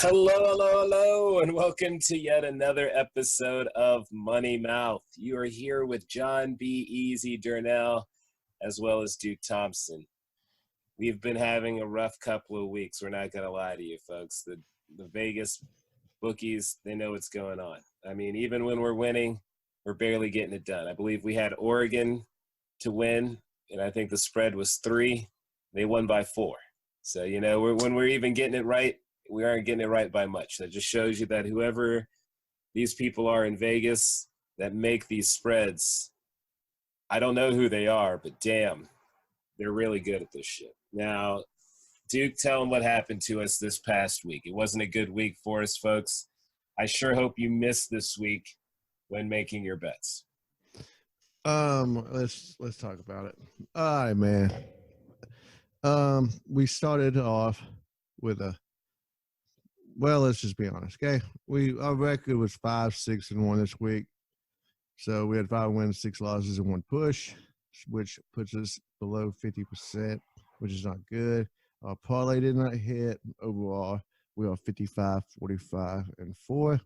Hello, hello, hello, and welcome to yet another episode of Money Mouth. You are here with Jon B. Eazy, Durnell, as well as Duke Thompson. We've been having a rough couple of weeks. We're not going to lie to you, folks. The Vegas bookies, they know what's going on. I mean, even when we're winning, we're barely getting it done. I believe we had Oregon to win, and I think the spread was 3. They won by 4. So, you know, when we're even getting it right, we aren't getting it right by much. That just shows you that whoever these people are in Vegas that make these spreads, I don't know who they are, but damn, they're really good at this shit. Now, Duke, tell them what happened to us this past week. It wasn't a good week for us, folks. I sure hope you missed this week when making your bets. Let's talk about it. All right, man. We started off with let's just be honest, okay? Our record was 5-6-1 this week. So we had 5 wins, 6 losses, and 1 push, which puts us below 50%, which is not good. Our parlay did not hit. Overall, we are 55, 45, and 4.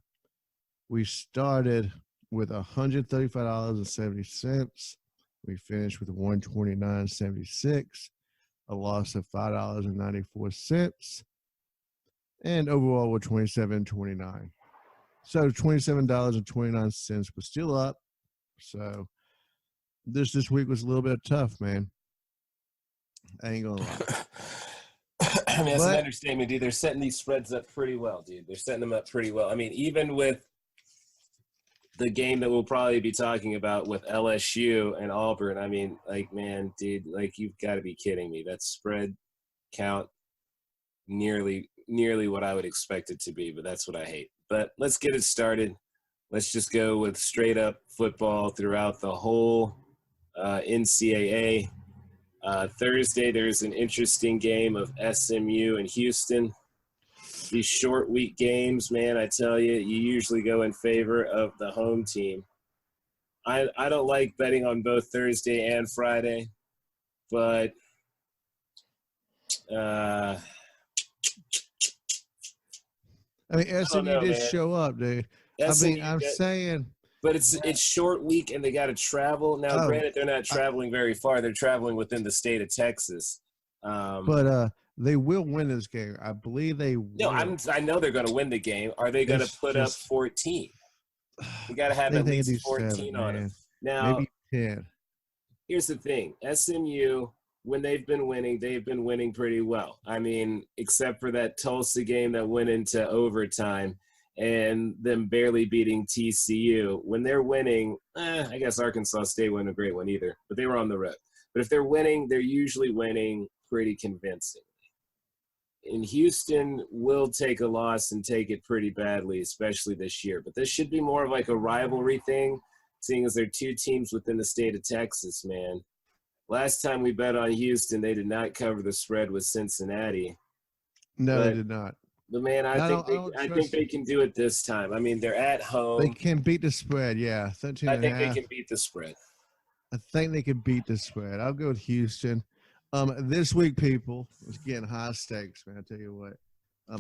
We started with $135.70. We finished with $129.76, a loss of $5.94. And overall, we're $27.29. So $27.29 was still up. So this week was a little bit tough, man. I ain't gonna lie. I mean, that's an understatement, dude. They're setting these spreads up pretty well, dude. They're setting them up pretty well. I mean, even with the game that we'll probably be talking about with LSU and Auburn, I mean, like, man, dude, like, you've got to be kidding me. That spread count nearly what I would expect it to be, but that's what I hate. But let's get it started. Let's just go with straight up football throughout the whole NCAA. Thursday, there's an interesting game of SMU and Houston. These short week games, man, I tell you, you usually go in favor of the home team. I don't like betting on both Thursday and Friday, but I mean, SMU did show up, dude. I'm saying. But it's short week, and they got to travel. Now, granted, they're not traveling very far. They're traveling within the state of Texas. But they will win this game. I believe they will. No, I know they're going to win the game. Are they going to put up 14? You got to have at least 14 on it. Now, maybe 10. Here's the thing. SMU, when they've been winning pretty well. I mean, except for that Tulsa game that went into overtime and them barely beating TCU. When they're winning, I guess Arkansas State wasn't a great one either, but they were on the road. But if they're winning, they're usually winning pretty convincingly. And Houston will take a loss and take it pretty badly, especially this year. But this should be more of like a rivalry thing, seeing as they're 2 teams within the state of Texas, man. Last time we bet on Houston, they did not cover the spread with Cincinnati. No, they did not. But, man, I think they can do it this time. I mean, they're at home. They can beat the spread, yeah. 13 I think they can beat the spread. I think they can beat the spread. I'll go with Houston. This week, people, it's getting high stakes, man. I tell you what.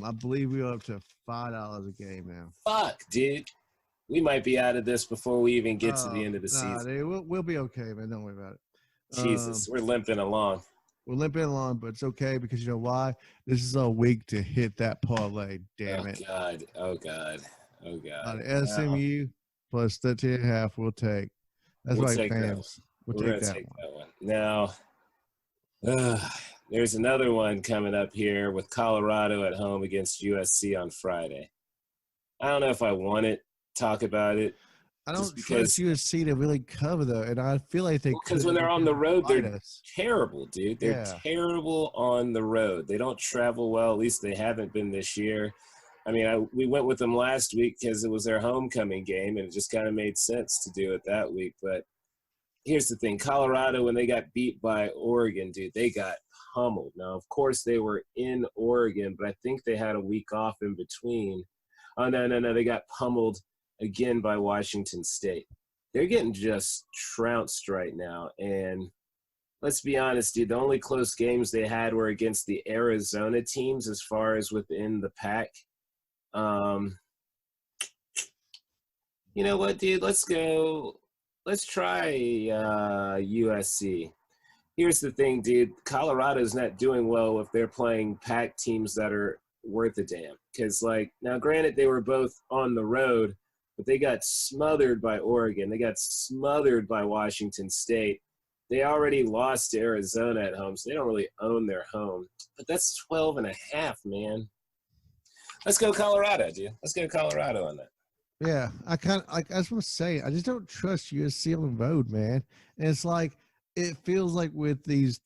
I believe we're up to $5 a game now. Fuck, dude. We might be out of this before we even get to the end of the season. Dude, we'll be okay, man. Don't worry about it. Jesus, we're limping along. We're limping along, but it's okay because you know why? This is our week to hit that parlay. Damn it! Oh God! SMU plus 13.5. We'll take. That's right, fans. We'll take that one. Now, there's another one coming up here with Colorado at home against USC on Friday. I don't know if I want to talk about it. I don't trust USC to really cover, though, and I feel like they could. Because when they're on the road, they're terrible, dude. They're terrible on the road. They don't travel well. At least they haven't been this year. I mean, we went with them last week because it was their homecoming game, and it just kind of made sense to do it that week. But here's the thing. Colorado, when they got beat by Oregon, dude, they got pummeled. Now, of course, they were in Oregon, but I think they had a week off in between. Oh, no. They got pummeled again by Washington State. They're getting just trounced right now. And let's be honest, dude, the only close games they had were against the Arizona teams as far as within the pack. Um, you know what, dude? Let's go. Let's try USC. Here's the thing, dude. Colorado's not doing well if they're playing packed teams that are worth a damn. Because, like, now granted, they were both on the road, but they got smothered by Oregon. They got smothered by Washington State. They already lost to Arizona at home, so they don't really own their home. But that's 12.5, man. Let's go Colorado, dude. Let's go Colorado on that. Yeah, I kind of like I was gonna say I just don't trust USC on the road, man. And it's like it feels like with these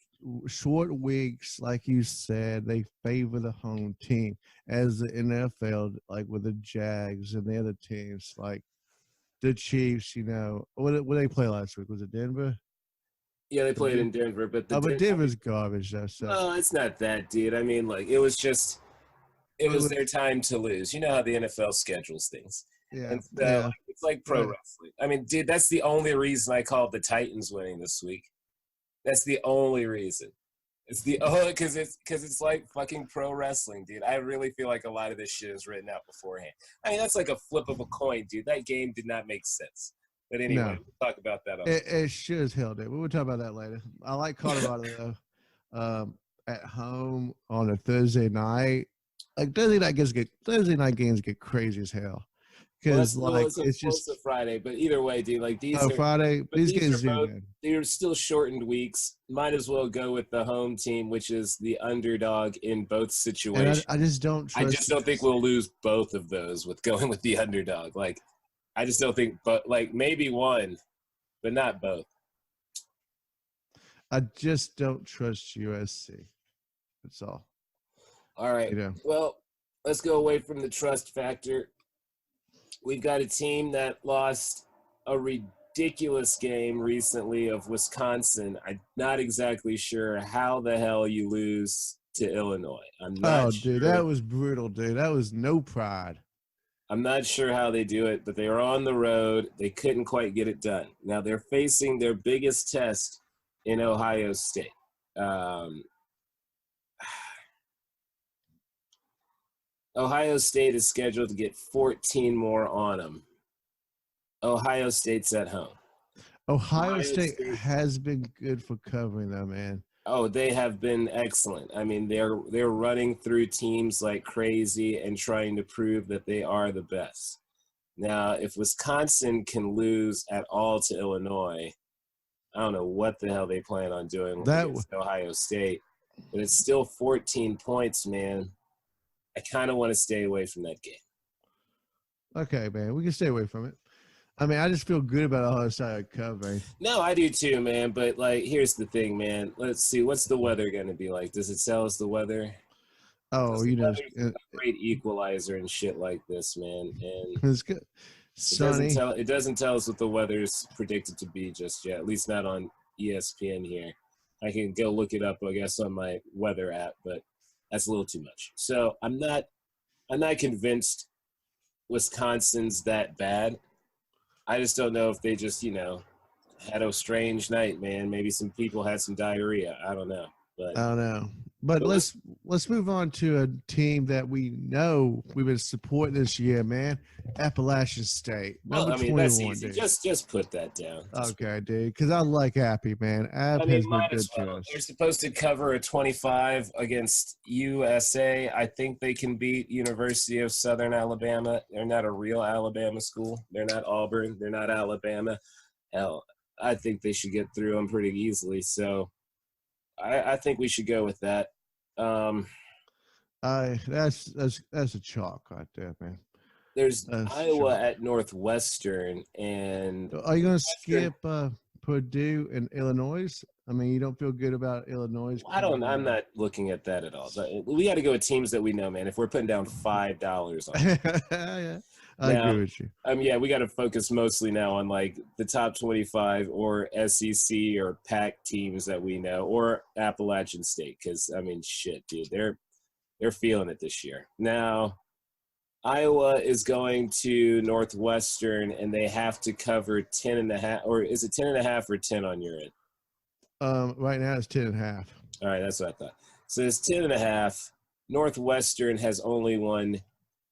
short weeks, like you said, they favor the home team as the NFL, like with the Jags and the other teams, like the Chiefs. You know, what did they play last week? Was it Denver? Yeah, they played in Denver, but Denver's garbage. Though, so. No, it's not that, dude. I mean, like it was their time to lose. You know how the NFL schedules things. Yeah, and so it's like pro wrestling. I mean, dude, that's the only reason I called the Titans winning this week. That's the only reason. It's the because it's like fucking pro wrestling, dude. I really feel like a lot of this shit is written out beforehand. I mean, that's like a flip of a coin, dude. That game did not make sense. But anyway, we'll talk about that. It sure as hell did. We will talk about that later. I like Colorado though. At home on a Thursday night, like Thursday night games get crazy as hell. Because it's just a Friday, but either way, dude, like these Friday. These games they're still shortened weeks. Might as well go with the home team, which is the underdog in both situations. I just don't. I just don't think we'll lose both of those with going with the underdog. Like, I just don't think, but like maybe one, but not both. I just don't trust USC. That's all. All right. Well, let's go away from the trust factor. We've got a team that lost a ridiculous game recently of Wisconsin. I'm not exactly sure how the hell you lose to Illinois. I'm not sure. Dude, that was brutal, dude. That was no pride. I'm not sure how they do it, but they were on the road. They couldn't quite get it done. Now they're facing their biggest test in Ohio State. Ohio State is scheduled to get 14 more on them. Ohio State's at home. Ohio State has been good for covering them, man. Oh, they have been excellent. I mean, they're running through teams like crazy and trying to prove that they are the best. Now, if Wisconsin can lose at all to Illinois, I don't know what the hell they plan on doing with Ohio State, but it's still 14 points, man. I kind of want to stay away from that game. Okay, man. We can stay away from it. I mean, I just feel good about Ohio State covering. No, I do too, man. But, like, here's the thing, man. Let's see. What's the weather going to be like? Does it tell us the weather? Oh, you know. A great equalizer and shit like this, man. And it's good. Sunny. It doesn't tell us what the weather's predicted to be just yet, at least not on ESPN here. I can go look it up, I guess, on my weather app, but that's a little too much. So I'm not convinced Wisconsin's that bad. I just don't know if they just, had a strange night, man. Maybe some people had some diarrhea. I don't know. I don't know. But let's move on to a team that we know we've been supporting this year, man. Appalachian State. Well, I mean, that's easy. Dude. Just put that down. Okay, dude. Because I like Appy, man. App has been good to us. They're supposed to cover a 25 against USA. I think they can beat University of Southern Alabama. They're not a real Alabama school. They're not Auburn. They're not Alabama. Hell, I think they should get through them pretty easily. So I think we should go with that. That's a chalk right there, man. There's Iowa at Northwestern, and are you going to skip Purdue and Illinois? I mean, you don't feel good about Illinois? I'm not looking at that at all. But we got to go with teams that we know, man. If we're putting down $5 on it. Yeah. I agree with you. Yeah, we got to focus mostly now on like the top 25 or SEC or PAC teams that we know, or Appalachian State, because I mean, shit, dude, they're feeling it this year. Now, Iowa is going to Northwestern, and they have to cover 10.5, or is it 10.5 or 10 on your end? Right now it's 10.5. All right, that's what I thought. So it's 10.5. Northwestern has only won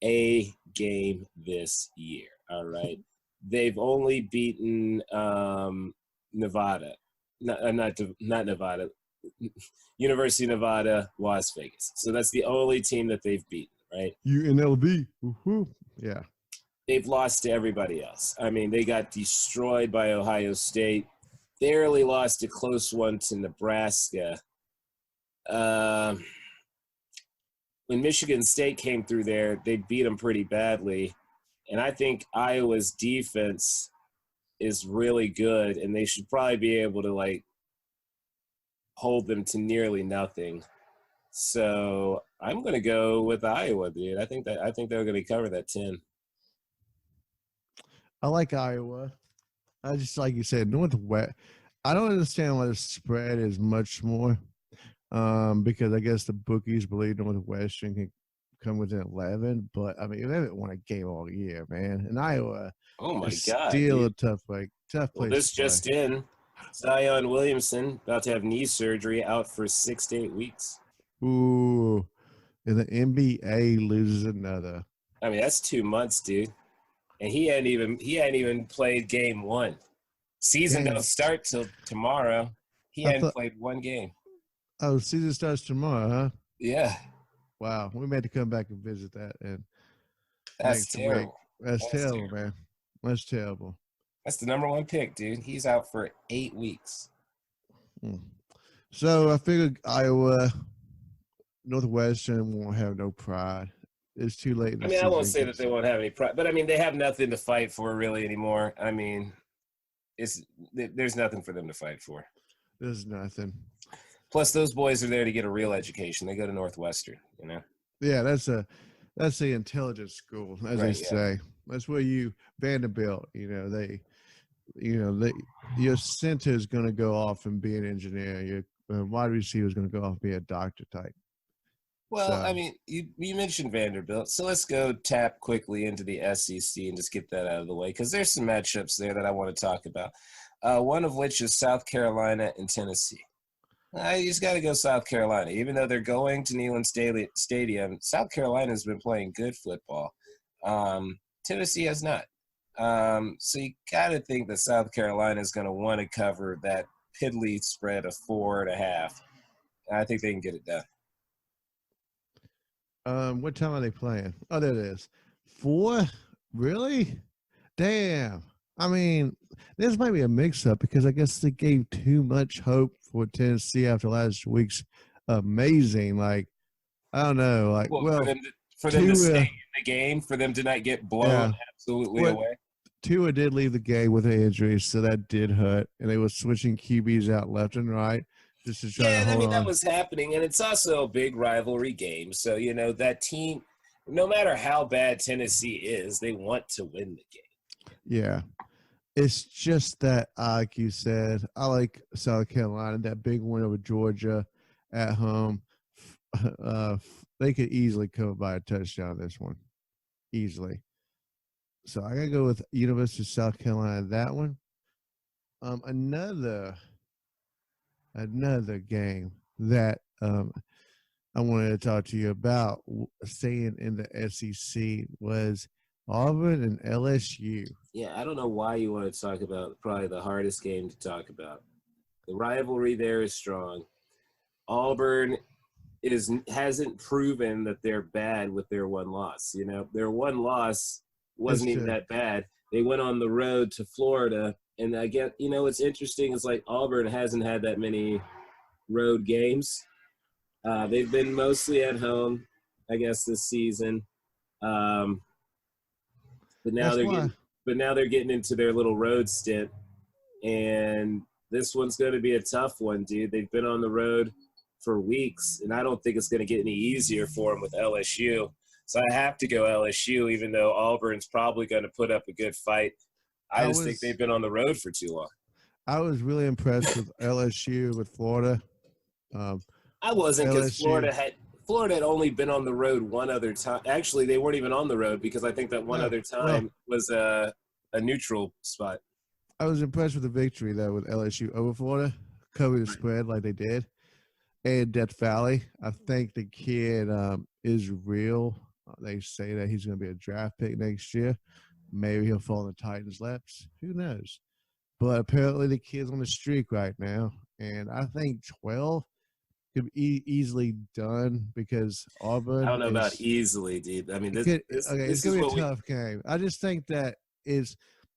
a game this year. All right. They've only beaten Nevada. Not Nevada. University of Nevada, Las Vegas. So that's the only team that they've beaten, right? UNLV. Woo-hoo. Yeah. They've lost to everybody else. I mean, they got destroyed by Ohio State. Barely lost a close one to Nebraska. When Michigan State came through there, they beat them pretty badly. And I think Iowa's defense is really good, and they should probably be able to, like, hold them to nearly nothing. So I'm going to go with Iowa, dude. I think they're going to cover that 10. I like Iowa. I just, like you said, Northwest. I don't understand why the spread is much more, because I guess the bookies believe Northwestern can come within 11. But I mean, they haven't won a game all year, man. And Iowa, oh my is god, still dude. a tough place. Well, this to play. just in: Zion Williamson about to have knee surgery, out for 6 to 8 weeks. Ooh, and the NBA loses another. I mean, that's 2 months, dude. And he hadn't even played game one. Season don't start till tomorrow. He hadn't played one game. Oh, season starts tomorrow, huh? Yeah. Wow, we may have to come back and visit that. And that's terrible. That's terrible, man. That's terrible. That's the number one pick, dude. He's out for 8 weeks. So I figured Iowa, Northwestern won't have no pride. It's too late. I mean, I won't say that they won't have any pride, but I mean, they have nothing to fight for really anymore. I mean, there's nothing for them to fight for. There's nothing. Plus, those boys are there to get a real education. They go to Northwestern, you know. Yeah, that's the intelligence school, as they say. That's where Vanderbilt. Your center is going to go off and be an engineer. Your wide receiver is going to go off and be a doctor type. Well, I mean, you mentioned Vanderbilt, so let's go tap quickly into the SEC and just get that out of the way, because there's some matchups there that I want to talk about, one of which is South Carolina and Tennessee. You just got to go South Carolina. Even though they're going to Neyland Stadium, South Carolina's been playing good football. Tennessee has not. So you got to think that South Carolina is going to want to cover that piddly spread of 4.5. I think they can get it done. What time are they playing? Oh, there it is. 4? Really? Damn. I mean, this might be a mix-up because I guess they gave too much hope for Tennessee after last week's amazing. Like, I don't know. Like, for them to stay in the game, for them to not get blown absolutely away. Tua did leave the game with an injury, so that did hurt. And they were switching QBs out left and right. Just to try to hold on. That was happening, and it's also a big rivalry game. So, that team, no matter how bad Tennessee is, they want to win the game. Yeah. It's just that, like you said, I like South Carolina, that big win over Georgia at home. They could easily cover by a touchdown this one. Easily. So I got to go with University of South Carolina, that one. Another game that I wanted to talk to you about, staying in the SEC, was Auburn and LSU. Yeah, I don't know why you want to talk about probably the hardest game to talk about. The rivalry there is strong. Auburn hasn't proven that they're bad with their one loss. Their one loss wasn't even that bad. They went on the road to Florida. And I get, what's interesting is like Auburn hasn't had that many road games. They've been mostly at home, I guess, this season. But now they're getting into their little road stint, and this one's going to be a tough one, dude. They've been on the road for weeks, and I don't think it's going to get any easier for them with LSU. So I have to go LSU, even though Auburn's probably going to put up a good fight. I just think they've been on the road for too long. I was really impressed with LSU with Florida. I wasn't, because Florida had only been on the road one other time. Actually, they weren't even on the road, because I think that one other time was a neutral spot. I was impressed with the victory, though, with LSU over Florida, covering the spread like they did. And Death Valley, I think the kid is real. They say that he's going to be a draft pick next year. Maybe he'll fall in the Titans' laps. Who knows? But apparently the kid's on the streak right now. And I think 12 could be easily done because I Auburn don't know about is easily, dude. I mean, this okay, this it's this is gonna be what a tough game. I just think that it's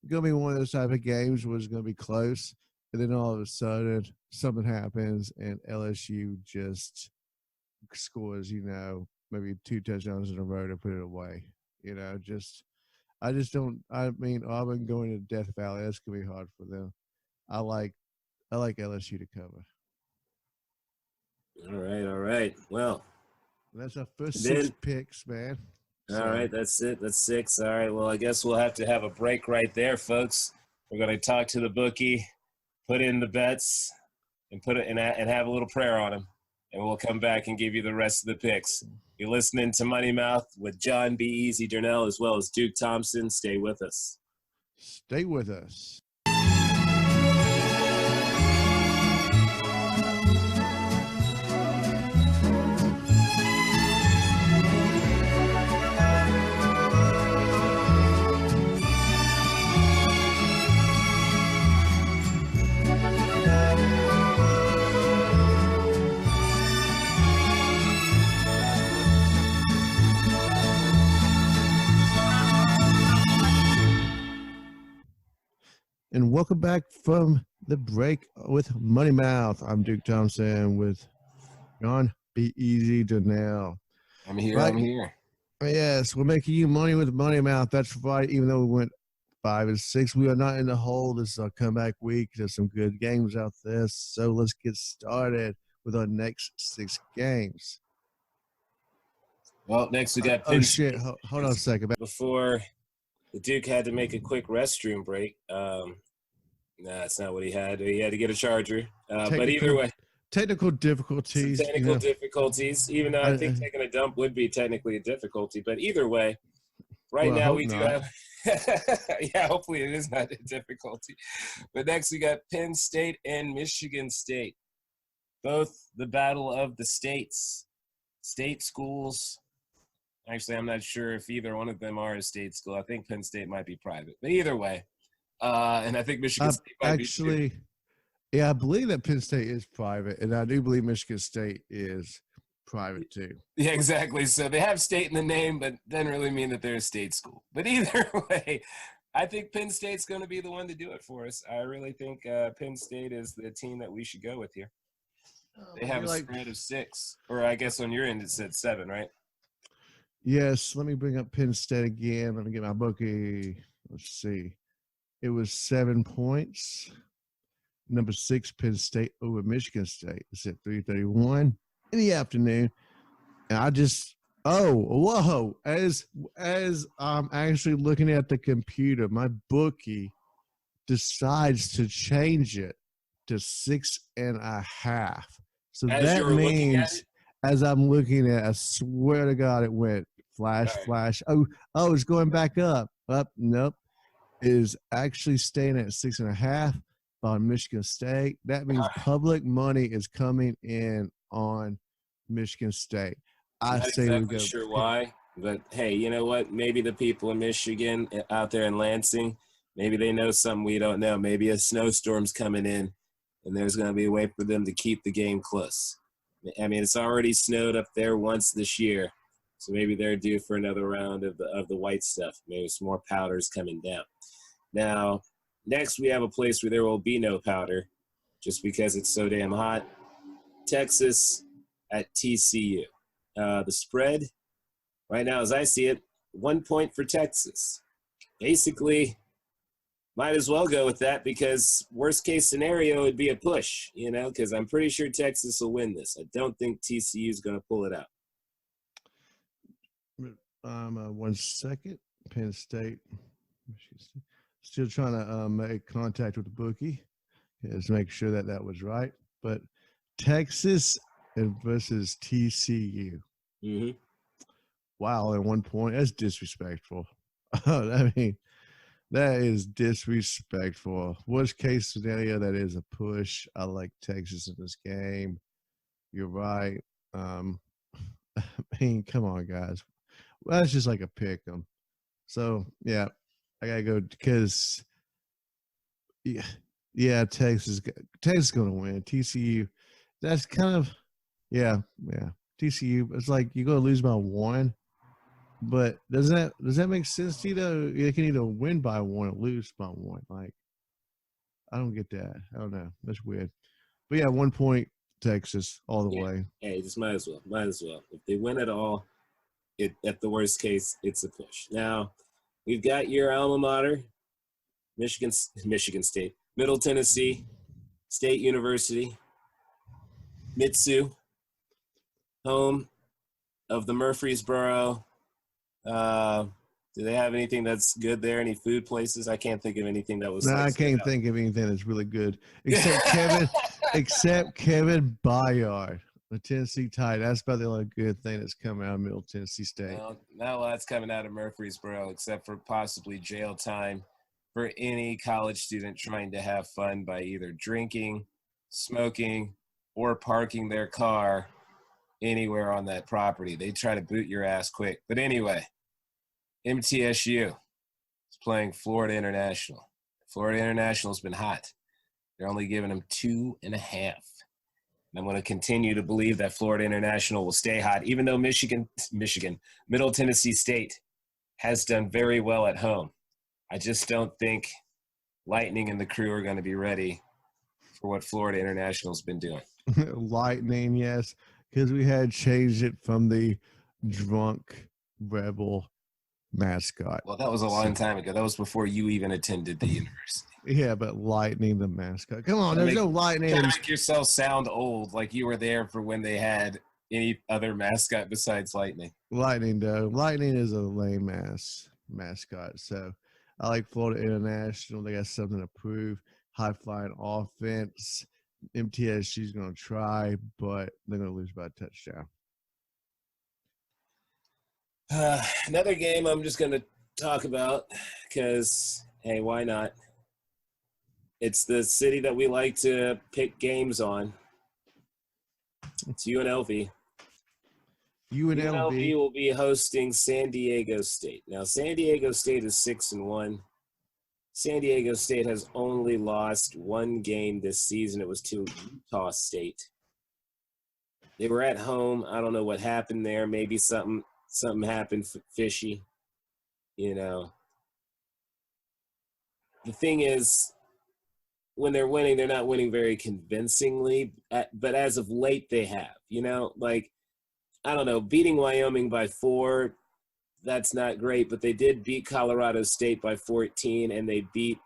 gonna be one of those type of games where it's gonna be close, and then all of a sudden something happens and LSU just scores, maybe 2 touchdowns in a row to put it away. I just don't. I mean, Auburn going to Death Valley, that's gonna be hard for them. I like LSU to cover. All right. Well, That's our first then 6 picks, man. all right, that's it. That's 6. All right. Well, I guess we'll have to have a break right there, folks. We're going to talk to the bookie, put in the bets, and put it and have a little prayer on them, and we'll come back and give you the rest of the picks. You're listening to Money Mouth with Jon B. Eazy, Durnell, as well as Duke Thompson. Stay with us. Stay with us. And welcome back from the break with Money Mouth. I'm Duke Thompson with Jon B. Eazy, Durnell. I'm here. Right? I'm here. Yes, we're making you money with Money Mouth. That's right. Even though we went 5-6, we are not in the hole. This is our comeback week. There's some good games out there. So let's get started with our next 6 games. Well, next we got oh shit! Hold on a second. Before the Duke had to make a quick restroom break. That's not what he had. He had to get a charger. But either way, technical difficulties. Technical difficulties. Even though I think taking a dump would be technically a difficulty. But either way, now we do have. Yeah, hopefully it is not a difficulty. But next we got Penn State and Michigan State. Both the battle of the states. State schools. Actually, I'm not sure if either one of them are a state school. I think Penn State might be private. But either way, and I think Michigan State might be too. Yeah, I believe that Penn State is private, and I do believe Michigan State is private too. Yeah, exactly. So they have state in the name, but doesn't really mean that they're a state school. But either way, I think Penn State's going to be the one to do it for us. I really think Penn State is the team that we should go with here. They have a spread of 6. Or I guess on your end it said 7, right? Yes, let me bring up Penn State again. Let me get my bookie. Let's see. It was 7 points. Number 6, Penn State over Michigan State. It's at 3:31 in the afternoon. And I just, as I'm actually looking at the computer, my bookie decides to change it to 6.5. So that means as I'm looking at, I swear to God, it went flash. Oh, it's going back up. Nope. It is actually staying at 6.5 on Michigan State. That means public money is coming in on Michigan State. I say exactly we go. Sure why, but hey, you know what? Maybe the people in Michigan out there in Lansing, maybe they know something we don't know. Maybe a snowstorm's coming in, and there's going to be a way for them to keep the game close. I mean, it's already snowed up there once this year, so maybe they're due for another round of the white stuff. Maybe some more powder's coming down. Now, next we have a place where there will be no powder, just because it's so damn hot. Texas at TCU. The spread right now, as I see it, 1 point for Texas. Basically, might as well go with that because worst case scenario would be a push, because I'm pretty sure Texas will win this. I don't think TCU is going to pull it out. 1 second. Penn State. Still trying to make contact with the bookie. Just make sure that was right. But Texas versus TCU. Mm-hmm. Wow, at 1 point. That's disrespectful. I mean, that is disrespectful. Worst case scenario, that is a push. I like Texas in this game. You're right. I mean, come on, guys. Well, that's just like a pick 'em. So yeah, I gotta go because Texas is gonna win. TCU, that's kind of yeah. TCU, it's like you're gonna lose by one, but does that make sense to you though? You can either win by one or lose by one. Like I don't get that. I don't know. That's weird. But yeah, 1 point Texas all the way. Hey, just might as well. Might as well. If they win it all, at the worst case, it's a push. Now, we've got your alma mater, Michigan State, Middle Tennessee State University, Mitsu, home of the Murfreesboro. Do they have anything that's good there? Any food places? I can't think of anything that was. No, I can't think of anything that's really good except Kevin Byard, the Tennessee Tide. That's about the only good thing that's coming out of Middle Tennessee State. Well, not a lot's coming out of Murfreesboro except for possibly jail time for any college student trying to have fun by either drinking, smoking, or parking their car anywhere on that property. They try to boot your ass quick. But anyway, MTSU is playing Florida International. Florida International has been hot. They're only giving them 2.5. And I'm going to continue to believe that Florida International will stay hot, even though Middle Tennessee State has done very well at home. I just don't think Lightning and the crew are going to be ready for what Florida International's been doing. Lightning, yes, because we had changed it from the drunk rebel mascot. Well, that was a long time ago. That was before you even attended the university. Yeah, but Lightning, the mascot. Come on, there's no Lightning. You make yourself sound old, like you were there for when they had any other mascot besides Lightning. Lightning, though. Lightning is a lame ass mascot. So I like Florida International. They got something to prove. High flying offense. MTSU's going to try, but they're going to lose by a touchdown. Another game I'm just going to talk about because, hey, why not? It's the city that we like to pick games on. It's UNLV. UNLV will be hosting San Diego State. Now, San Diego State is 6-1. San Diego State has only lost one game this season. It was to Utah State. They were at home. I don't know what happened there. Maybe something happened fishy. You know. The thing is, when they're winning, they're not winning very convincingly. But as of late, they have. You know, like, I don't know, beating Wyoming by 4, that's not great, but they did beat Colorado State by 14, and they beat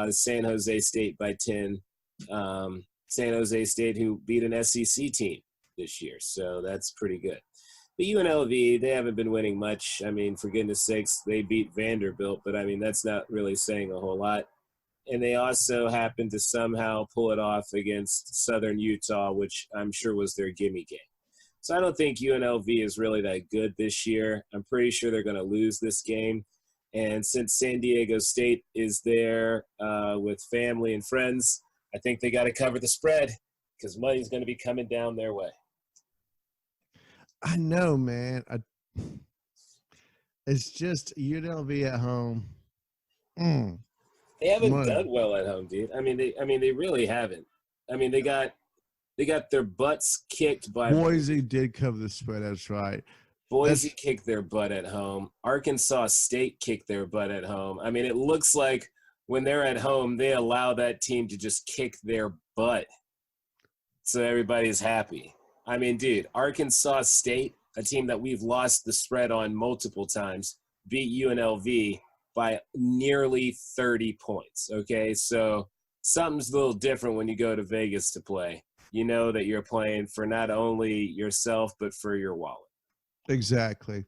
San Jose State by 10. San Jose State, who beat an SEC team this year, so that's pretty good. But UNLV, they haven't been winning much. I mean, for goodness sakes, they beat Vanderbilt, but I mean, that's not really saying a whole lot. And they also happened to somehow pull it off against Southern Utah, which I'm sure was their gimme game. So I don't think UNLV is really that good this year. I'm pretty sure they're going to lose this game. And since San Diego State is there with family and friends, I think they got to cover the spread because money's going to be coming down their way. I know, man. It's just UNLV at home. They haven't done well at home, dude. I mean, they really haven't. I mean, they got their butts kicked by Boise. Did cover the spread. That's right. Boise kicked their butt at home. Arkansas State kicked their butt at home. I mean, it looks like when they're at home, they allow that team to just kick their butt. So everybody's happy. I mean, dude, Arkansas State, a team that we've lost the spread on multiple times, beat UNLV by nearly 30 points, okay? So something's a little different when you go to Vegas to play. You know that you're playing for not only yourself, but for your wallet. Exactly.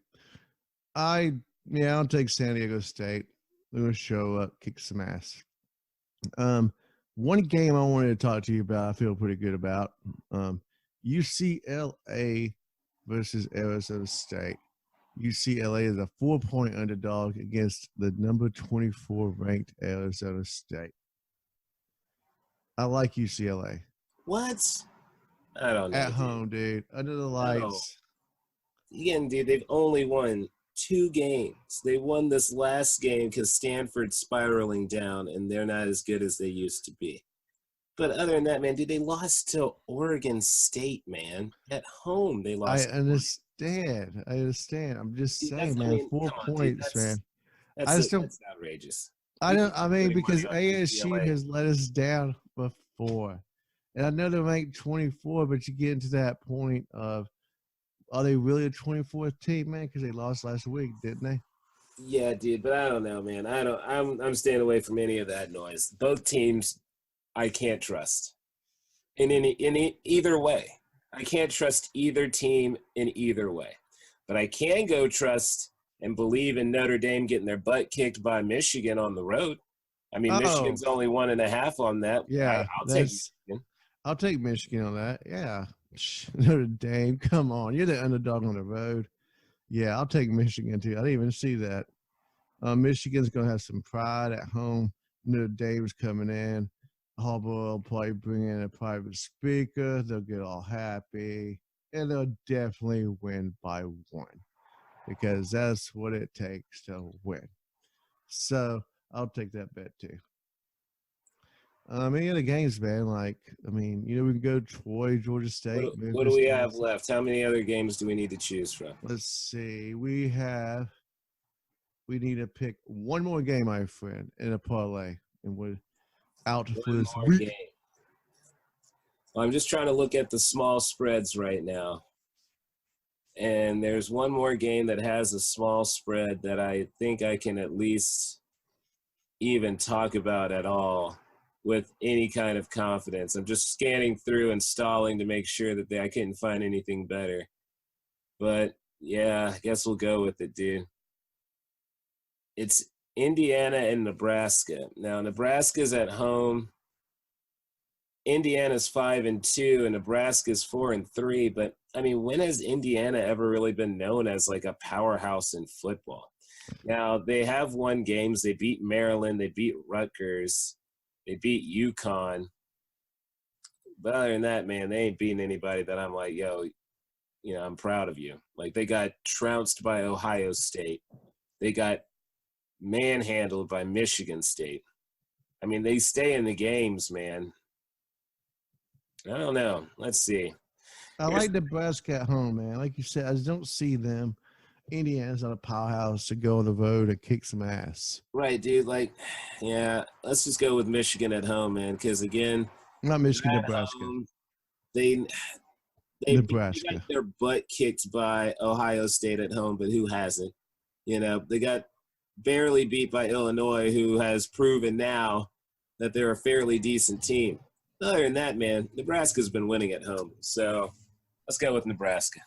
I'll take San Diego State. They're going to show up, kick some ass. One game I wanted to talk to you about, I feel pretty good about. UCLA versus Arizona State. UCLA is a 4-point underdog against the number 24 ranked Arizona State. I like UCLA. What? I don't know. At home, dude. Under the lights. Again, dude, they've only won 2 games. They won this last game because Stanford's spiraling down, and they're not as good as they used to be. But other than that, man, dude, they lost to Oregon State, man. At home, they I lost. understand. I'm just Dude, saying, man. 4 come on, dude. points, man. I just don't. That's outrageous. I You don't. can't I be mean, putting because money on ASU UCLA. has let us down before, and I know they make 24, but you get into that point of, are they really a 24th team, man? Because they lost last week, didn't they? Yeah, dude, but I don't know, man. I'm staying away from any of that noise. Both teams, I can't trust in either way. I can't trust either team in either way, but I can go trust and believe in Notre Dame getting their butt kicked by Michigan on the road. I mean, Oh, Michigan's only 1.5 on that. yeah. I'll take Michigan. I'll take Michigan on that. Yeah. Notre Dame, come on. You're the underdog on the road. Yeah, I'll take Michigan too. I didn't even see that. Michigan's going to have some pride at home. Notre Dame's coming in. Harbaugh will probably bring in a private speaker. They'll get all happy. And they'll definitely win by 1 because that's what it takes to win. So I'll take that bet too. Any other games, man? Like, I mean, we can go Troy, Georgia State. What do we have left? How many other games do we need to choose from? Let's see. We need to pick one more game, my friend, in a parlay, and we're out for this week. Game. Well, I'm just trying to look at the small spreads right now. And there's one more game that has a small spread that I think I can at least even talk about at all with any kind of confidence. I'm just scanning through and stalling to make sure that I couldn't find anything better. But, yeah, I guess we'll go with it, dude. It's Indiana and Nebraska. Now, Nebraska's at home. Indiana's 5-2 and Nebraska's 4-3. But I mean, when has Indiana ever really been known as like a powerhouse in football? Now they have won games. They beat Maryland. They beat Rutgers. They beat UConn. But other than that, man, they ain't beating anybody that I'm like, yo, I'm proud of you. Like they got trounced by Ohio State. They got manhandled by Michigan State. I mean, they stay in the games, man. I don't know. Let's see. I like Nebraska at home, man. Like you said, I just don't see them. Indiana's not a powerhouse to go on the road and kick some ass. Right, dude. Like, yeah, let's just go with Michigan at home, man. Because again, not Michigan, Nebraska. Home, they got their butt kicked by Ohio State at home, but who hasn't? They got barely beat by Illinois, who has proven now that they're a fairly decent team. Other than that, man, Nebraska's been winning at home. So let's go with Nebraska.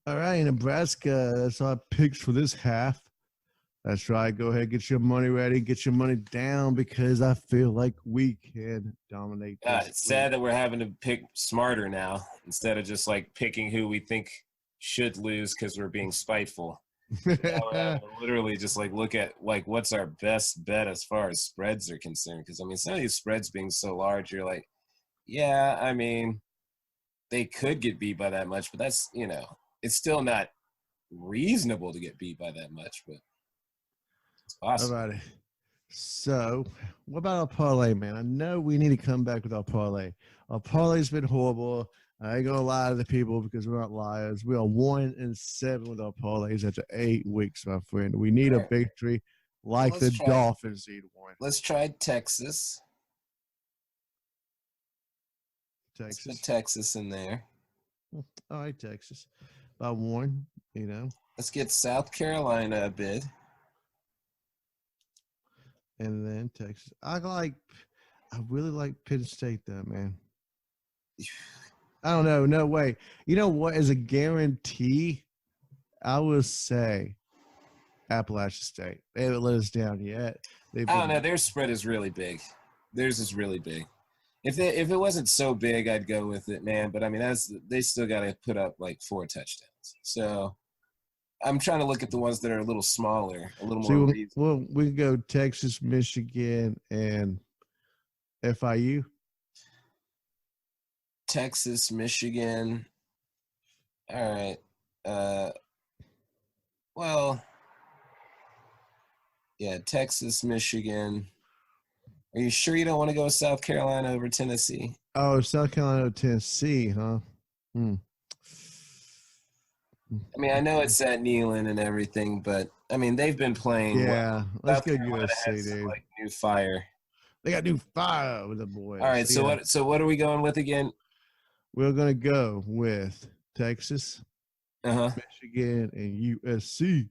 All right, Nebraska. That's our picks for this half. That's right. Go ahead, get your money ready, get your money down, because I feel like we can dominate this. It's sad that we're having to pick smarter now instead of just like picking who we think should lose because we're being spiteful. Now we're having to literally just like look at like what's our best bet as far as spreads are concerned. Because I mean, some of these spreads being so large, you're like, yeah, I mean, they could get beat by that much, but that's it's still not reasonable to get beat by that much, but it's possible. All righty. So, what about our parlay, man? I know we need to come back with our parlay. Our parlay's been horrible. I ain't gonna lie to the people because we're not liars. We are 1-7 with our parlays after 8 weeks, my friend. We need a victory like the Dolphins need one. Let's try Texas. Let's put Texas in there. All right, Texas. By 1, Let's get South Carolina a bid. And then Texas. I really like Penn State, though, man. I don't know. No way. You know what? As a guarantee, I will say Appalachian State. They haven't let us down yet. I don't know. Their spread is really big. Theirs is really big. If it wasn't so big, I'd go with it, man. But I mean, they still got to put up like 4 touchdowns. So I'm trying to look at the ones that are a little smaller, a little more. Well, we can go Texas, Michigan, and FIU. Texas, Michigan. All right. well, yeah, Texas, Michigan. Are you sure you don't want to go South Carolina over Tennessee? Oh, South Carolina, Tennessee, huh? Hmm. I mean, I know it's at Neyland and everything, but I mean, they've been playing well. Yeah, let's South go Carolina USC, has some dude. like new fire. They got new fire with the All boys. right, so Yeah, what are we going with again? we're gonna go with Texas, Uh-huh. Michigan, and USC.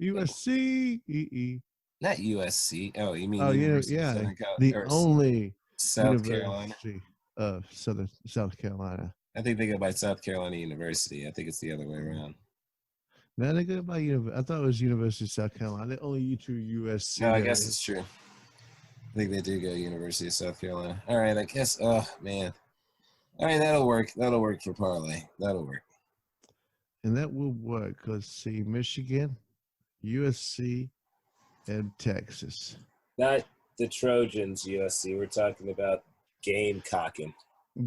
USC. Not USC. Oh, you mean Oh, University of yeah, Southern the California or only South Carolina? university of South Carolina. I think they go by South Carolina University. I think it's the other way around. Now they go by I thought it was University of South Carolina. They only to USC. No, I Though. guess it's true. I think they do go University of South Carolina. All right, I guess. Oh man. All right, that'll work. That'll work for parlay. That'll work. And that will work. Let's see, Michigan, USC, and Texas. Not the Trojans, USC. We're talking about Gamecocking.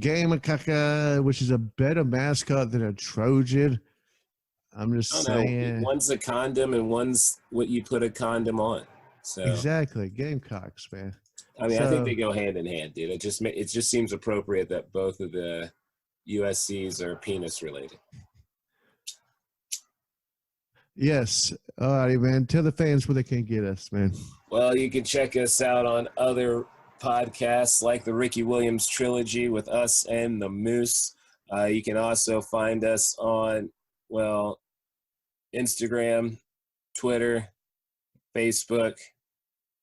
Gamecock, which is a better mascot than a Trojan. I'm just I don't know. saying. One's a condom and one's what you put a condom on. So Exactly, Gamecocks, man. I mean, I think they go hand in hand, dude. It just seems appropriate that both of the USCs are penis related. Yes. All righty, man. Tell the fans where they can get us, man. Well, you can check us out on other podcasts like the Ricky Williams Trilogy with us and the Moose. You can also find us on, well, Instagram, Twitter, Facebook,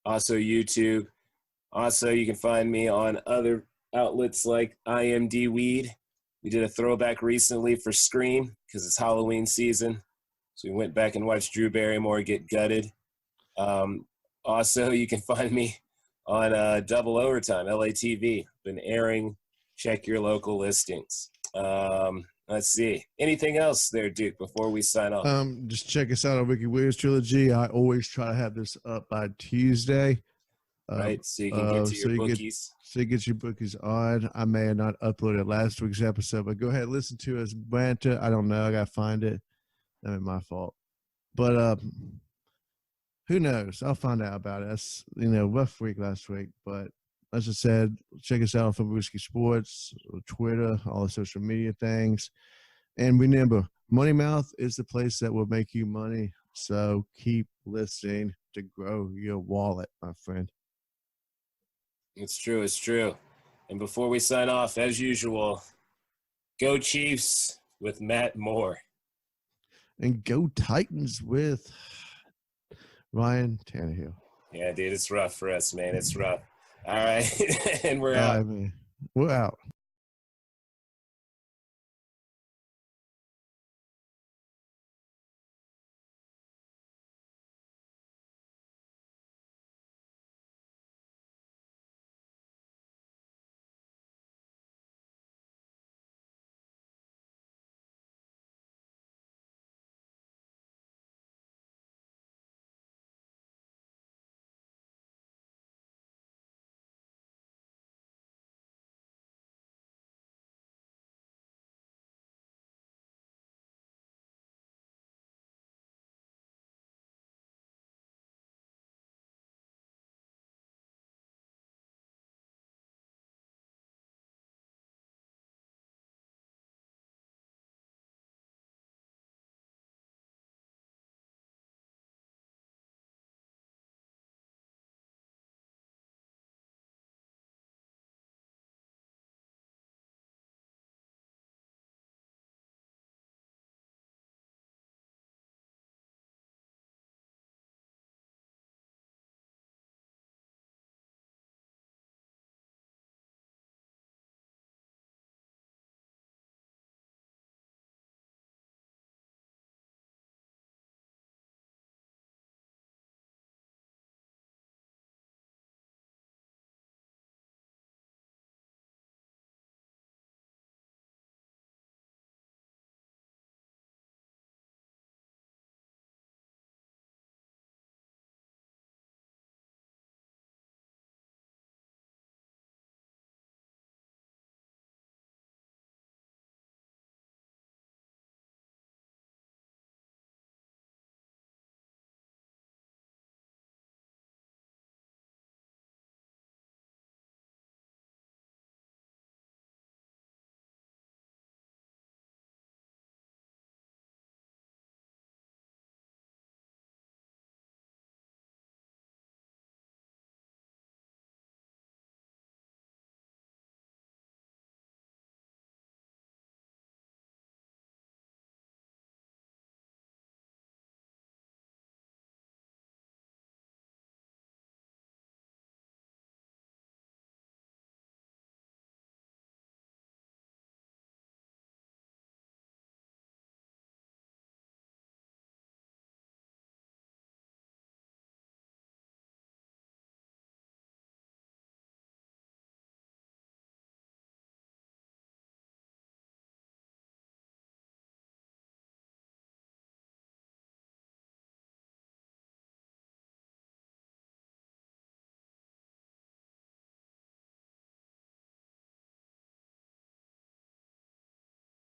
also YouTube. Also, you can find me on other outlets like IMD Weed. We did a throwback recently for Scream because it's Halloween season. So we went back and watched Drew Barrymore get gutted. Also, you can find me on Double Overtime, LATV. Been airing. Check your local listings. Let's see. Anything else there, Duke, before we sign off? Just check us out on Ricky Williams Trilogy. I always try to have this up by Tuesday. Right, so you can get to your bookies. So you get your bookies on. I may have not uploaded last week's episode, but go ahead and listen to us banter. I don't know. I got to find it. That ain't my fault. But who knows? I'll find out about it. That's, rough week last week. But as I said, check us out on Whiskey Sports, Twitter, all the social media things. And remember, Money Mouth is the place that will make you money. So keep listening to grow your wallet, my friend. It's true. It's true. And before we sign off, as usual, go Chiefs with Matt Moore. And go Titans with Ryan Tannehill. Yeah, dude, it's rough for us, man. It's rough. All right. And we're out. Man. We're out.